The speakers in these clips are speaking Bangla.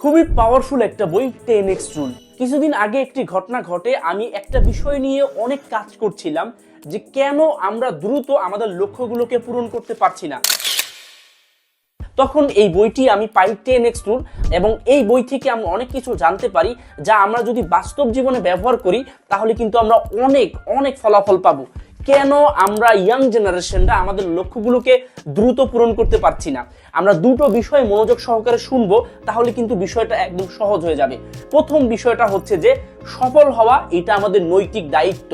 খুবই পাওয়ারফুল একটা বই 10x রুল। কিছুদিন আগে একটি ঘটনা ঘটে, আমি একটা বিষয় নিয়ে অনেক কাজ করছিলাম যে কেন আমরা দ্রুত আমাদের লক্ষ্যগুলোকে পূরণ করতে পারছি না। তখন এই বইটি আমি পাই 10x রুল, এবং এই বই থেকে আমরা অনেক কিছু জানতে পারি যা আমরা যদি বাস্তব জীবনে ব্যবহার করি তাহলে কিন্তু আমরা অনেক অনেক ফলাফল পাবো। কেন আমরা ইয়াং জেনারেশনরা আমাদের লক্ষ্যগুলোকে দ্রুত পূরণ করতে পারছি না, আমরা দুটো বিষয় মনোযোগ সহকারে শুনবো, তাহলে কিন্তু বিষয়টা একদম সহজ হয়ে যাবে। প্রথম বিষয়টা হচ্ছে যে সফল হওয়া এটা আমাদের নৈতিক দায়িত্ব,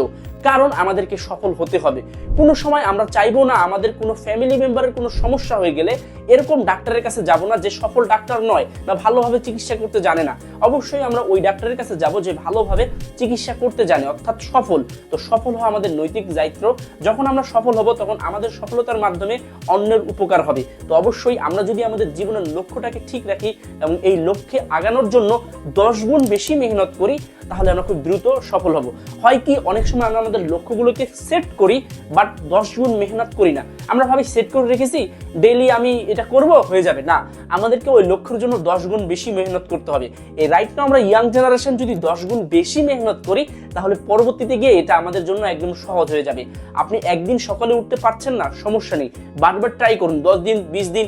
কারণ আমাদেরকে সফল হতে হবে। কোনো সময় আমরা চাইবো না আমাদের কোনো ফ্যামিলি মেম্বারের কোনো সমস্যা হয়ে গেলে এরকম ডাক্তারের কাছে যাব না যে সফল ডাক্তার নয় বা ভালোভাবে চিকিৎসা করতে জানে না। অবশ্যই আমরা ওই ডাক্তারের কাছে যাব যে ভালোভাবে চিকিৎসা করতে জানে, অর্থাৎ সফল। তো সফল হওয়া আমাদের নৈতিক দায়িত্ব। যখন আমরা সফল হব তখন আমাদের সফলতার মাধ্যমে অন্যের উপকার হবে। তো অবশ্যই আমরা যদি আমাদের জীবনের লক্ষ্যটাকে ঠিক রাখি এবং এই লক্ষ্যে আগানোর জন্য 10 গুণ বেশি মেহনত করি, তাহলে আমরা খুব দ্রুত সফল হব। হয় কি অনেক সময় আমরা আমাদের লক্ষ্যগুলোকে সেট করি বাট 10 গুণ মেহনত করি না। আমরা ভাবি সেট করে রেখেছি, ডেইলি আমি এটা করব, হয়ে যাবে। না, আমাদেরকে ওই লক্ষ্যের জন্য 10 গুণ বেশি মেহনত করতে হবে। এই রাইট নাও আমরা ইয়াং জেনারেশন যদি 10 গুণ বেশি মেহনত করি তাহলে পরবর্তীতে গিয়ে এটা আমাদের জন্য একদম সহজ হয়ে যাবে। আপনি একদিন সকালে উঠতে পারছেন না, সমস্যা নেই, বারবার ট্রাই করুন, 10 দিন 20 দিন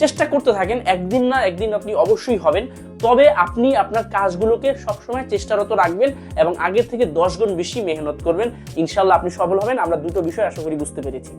চেষ্টা করতে থাকেন, একদিন না একদিন আপনি অবশ্যই হবেন। তবে আপনি আপনার কাজগুলোকে সবসময় চেষ্টারত রাখবেন এবং আগের থেকে 10 গুণ বেশি মেহনত করবেন। ইনশাল্লাহ আপনি সফল হবেন। আমরা দুটো বিষয় আশা করি বুঝতে পেরেছি।